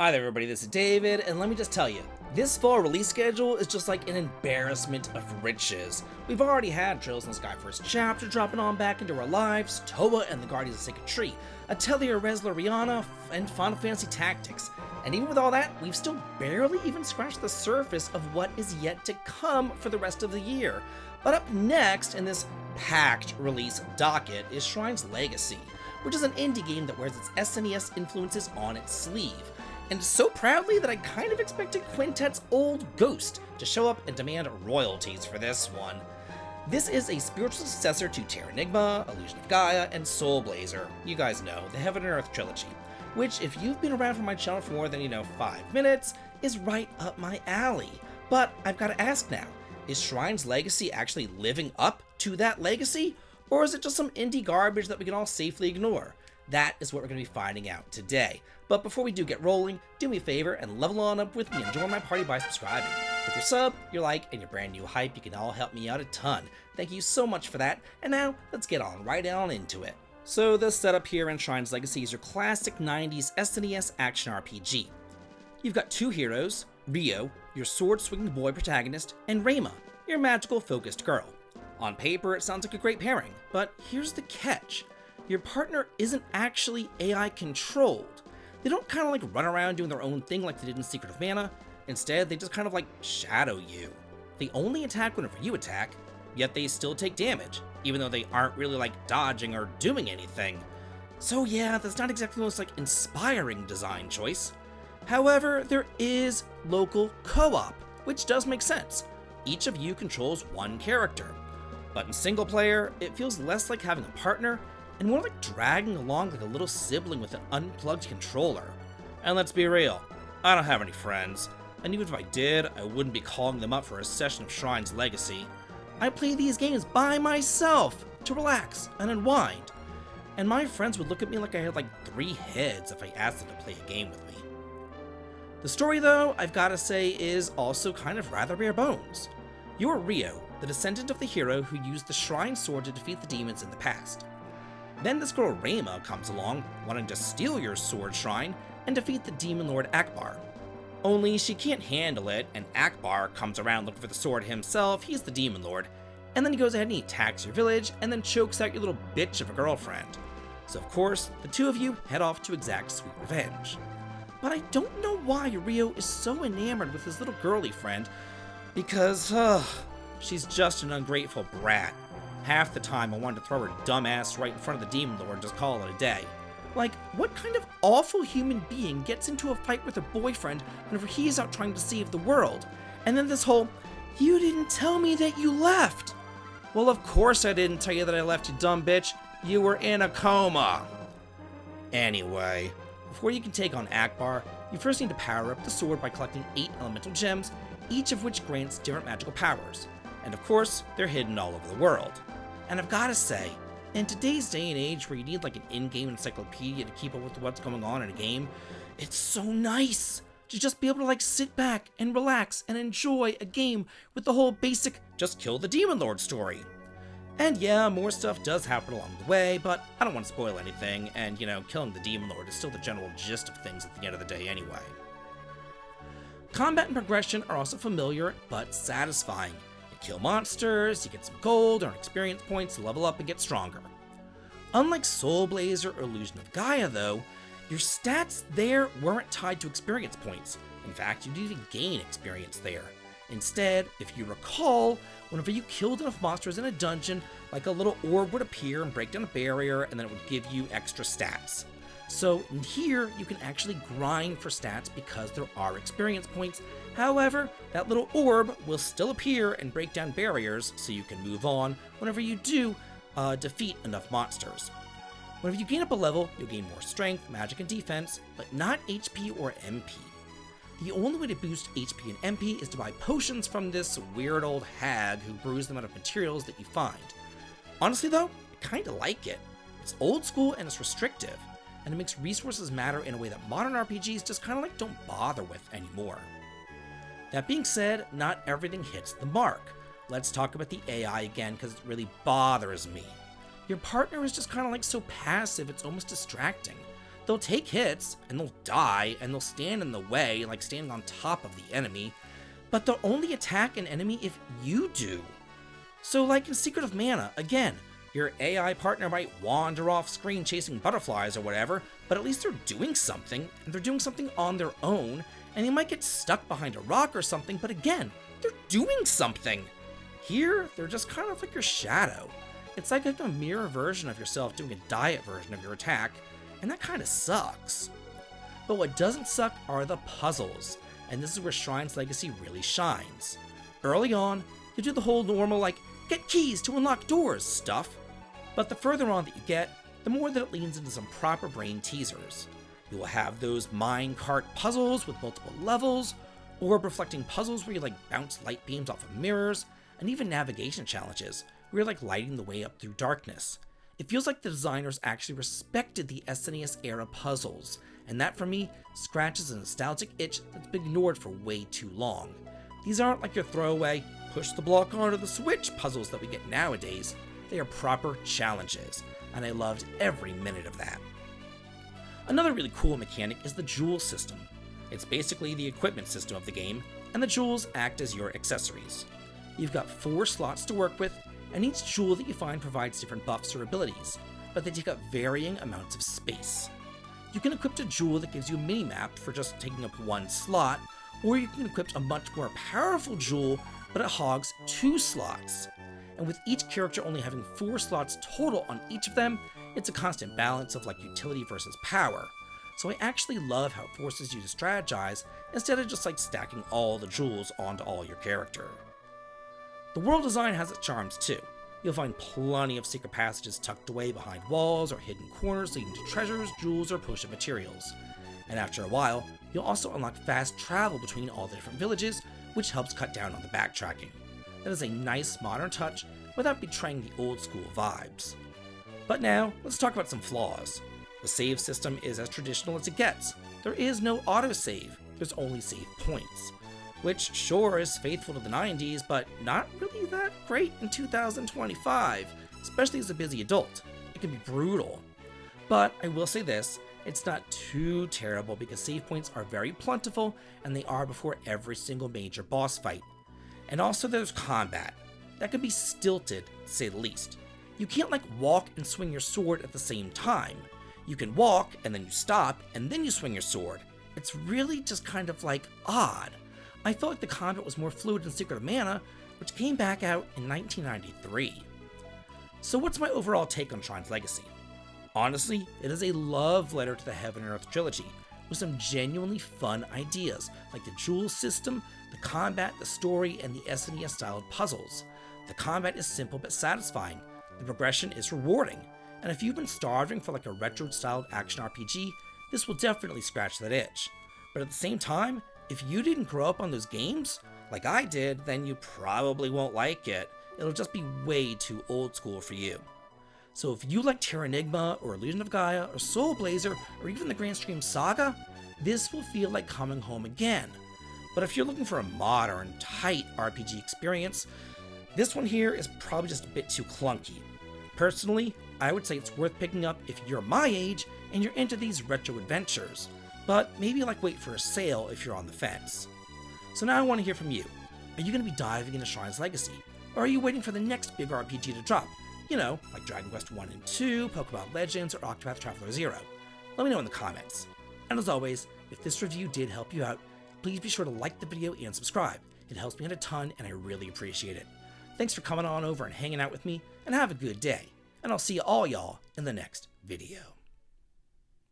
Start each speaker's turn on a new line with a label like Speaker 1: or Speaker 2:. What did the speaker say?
Speaker 1: Hi there everybody, this is David, and let me just tell you, this fall release schedule is just like an embarrassment of riches. We've already had Trails in the Sky First Chapter dropping on back into our lives, Toa and the Guardians of Sacred Tree, Atelier Reslariana, and Final Fantasy Tactics. And even with all that, we've still barely even scratched the surface of what is yet to come for the rest of the year. But up next in this packed release docket is Shrine's Legacy, which is an indie game that wears its SNES influences on its sleeve. And so proudly that I kind of expected Quintet's old ghost to show up and demand royalties for this one. This is a spiritual successor to Terranigma, Illusion of Gaia, and Soul Blazer. You guys know, the Heaven and Earth trilogy, which if you've been around for my channel for more than, 5 minutes, is right up my alley. But I've got to ask now, is Shrine's Legacy actually living up to that legacy? Or is it just some indie garbage that we can all safely ignore? That is what we're going to be finding out today. But before we do get rolling, do me a favor and level on up with me and join my party by subscribing. With your sub, your like, and your brand new hype, you can all help me out a ton. Thank you so much for that, and now let's get on right on into it. So the setup here in Shrine's Legacy is your classic 90s SNES action RPG. You've got two heroes, Rio, your sword-swinging boy protagonist, and Reima, your magical-focused girl. On paper, it sounds like a great pairing, but here's the catch. Your partner isn't actually AI controlled. They don't kind of like run around doing their own thing like they did in Secret of Mana. Instead, they just kind of like shadow you. They only attack whenever you attack, yet they still take damage, even though they aren't really like dodging or doing anything. So yeah, that's not exactly the most like inspiring design choice. However, there is local co-op, which does make sense. Each of you controls one character. But in single player, it feels less like having a partner and more like dragging along like a little sibling with an unplugged controller. And let's be real, I don't have any friends, and even if I did, I wouldn't be calling them up for a session of Shrine's Legacy. I play these games by myself to relax and unwind, and my friends would look at me like I had like 3 heads if I asked them to play a game with me. The story though, I've gotta say, is also kind of rather bare bones. You're Rio, the descendant of the hero who used the Shrine Sword to defeat the demons in the past. Then this girl Reima comes along, wanting to steal your sword shrine and defeat the demon lord Akbar. Only she can't handle it, and Akbar comes around looking for the sword himself. He's the demon lord, and then he goes ahead and he attacks your village and then chokes out your little bitch of a girlfriend. So of course, the two of you head off to exact sweet revenge. But I don't know why Rio is so enamored with his little girly friend, because she's just an ungrateful brat. Half the time I wanted to throw her dumb ass right in front of the demon lord and just call it a day. Like, what kind of awful human being gets into a fight with her boyfriend whenever he's out trying to save the world? And then this whole, you didn't tell me that you left. Well, of course I didn't tell you that I left, you dumb bitch. You were in a coma. Anyway, before you can take on Akbar, you first need to power up the sword by collecting 8 elemental gems, each of which grants different magical powers. And of course, they're hidden all over the world. And I've gotta say, in today's day and age where you need like an in-game encyclopedia to keep up with what's going on in a game, it's so nice to just be able to like sit back and relax and enjoy a game with the whole basic just kill the demon lord story. And yeah, more stuff does happen along the way, but I don't want to spoil anything, and killing the demon lord is still the general gist of things at the end of the day anyway. Combat and progression are also familiar but satisfying. Kill monsters, you get some gold or experience points to level up and get stronger. Unlike Soul Blazer or Illusion of Gaia though, your stats there weren't tied to experience points. In fact, you didn't even gain experience there. Instead, if you recall, whenever you killed enough monsters in a dungeon, like a little orb would appear and break down a barrier, and then it would give you extra stats. So in here, you can actually grind for stats because there are experience points. However, that little orb will still appear and break down barriers, so you can move on whenever you do defeat enough monsters. Whenever you gain up a level, you'll gain more strength, magic, and defense, but not HP or MP. The only way to boost HP and MP is to buy potions from this weird old hag who brews them out of materials that you find. Honestly though, I kinda like it. It's old school and it's restrictive, and it makes resources matter in a way that modern RPGs just kinda like don't bother with anymore. That being said, not everything hits the mark. Let's talk about the AI again, because it really bothers me. Your partner is just kind of like so passive, it's almost distracting. They'll take hits, and they'll die, and they'll stand in the way, like standing on top of the enemy, but they'll only attack an enemy if you do. So like in Secret of Mana, again, your AI partner might wander off screen chasing butterflies or whatever, but at least they're doing something, and they're doing something on their own, and they might get stuck behind a rock or something, but again, they're doing something. Here, they're just kind of like your shadow. It's like a mirror version of yourself doing a diet version of your attack, and that kind of sucks. But what doesn't suck are the puzzles, and this is where Shrine's Legacy really shines. Early on, you do the whole normal like, get keys to unlock doors stuff, but the further on that you get, the more that it leans into some proper brain teasers. You will have those minecart puzzles with multiple levels, orb reflecting puzzles where you like bounce light beams off of mirrors, and even navigation challenges where you're like lighting the way up through darkness. It feels like the designers actually respected the SNES era puzzles, and that for me scratches a nostalgic itch that's been ignored for way too long. These aren't like your throwaway, push the block onto the switch puzzles that we get nowadays. They are proper challenges, and I loved every minute of that. Another really cool mechanic is the jewel system. It's basically the equipment system of the game, and the jewels act as your accessories. You've got 4 slots to work with, and each jewel that you find provides different buffs or abilities, but they take up varying amounts of space. You can equip a jewel that gives you a mini-map for just taking up 1 slot, or you can equip a much more powerful jewel, but it hogs 2 slots. And with each character only having 4 slots total on each of them, it's a constant balance of like utility versus power. So I actually love how it forces you to strategize instead of just like stacking all the jewels onto all your character. The world design has its charms too. You'll find plenty of secret passages tucked away behind walls or hidden corners leading to treasures, jewels, or potion materials. And after a while, you'll also unlock fast travel between all the different villages, which helps cut down on the backtracking. That is a nice modern touch without betraying the old school vibes. But now, let's talk about some flaws. The save system is as traditional as it gets. There is no autosave, there's only save points. Which sure is faithful to the 90s, but not really that great in 2025, especially as a busy adult. It can be brutal. But I will say this, it's not too terrible because save points are very plentiful and they are before every single major boss fight. And also there's combat. That can be stilted, to say the least. You can't like walk and swing your sword at the same time. You can walk and then you stop and then you swing your sword. It's really just kind of like odd. I felt like the combat was more fluid in Secret of Mana, which came back out in 1993. So what's my overall take on Shrine's Legacy? Honestly, it is a love letter to the Heaven and Earth trilogy, with some genuinely fun ideas, like the jewel system, the combat, the story, and the SNES-styled puzzles. The combat is simple but satisfying, the progression is rewarding, and if you've been starving for like a retro-styled action RPG, this will definitely scratch that itch. But at the same time, if you didn't grow up on those games, like I did, then you probably won't like it. It'll just be way too old school for you. So if you like Terranigma, or Illusion of Gaia, or Soul Blazer, or even the Grand Stream Saga, this will feel like coming home again. But if you're looking for a modern, tight RPG experience, this one here is probably just a bit too clunky. Personally, I would say it's worth picking up if you're my age and you're into these retro adventures, but maybe like wait for a sale if you're on the fence. So now I want to hear from you. Are you going to be diving into Shrine's Legacy? Or are you waiting for the next big RPG to drop? You know, like Dragon Quest 1 and 2, Pokemon Legends, or Octopath Traveler 0. Let me know in the comments. And as always, if this review did help you out, please be sure to like the video and subscribe. It helps me out a ton and I really appreciate it. Thanks for coming on over and hanging out with me, and have a good day. And I'll see all y'all in the next video.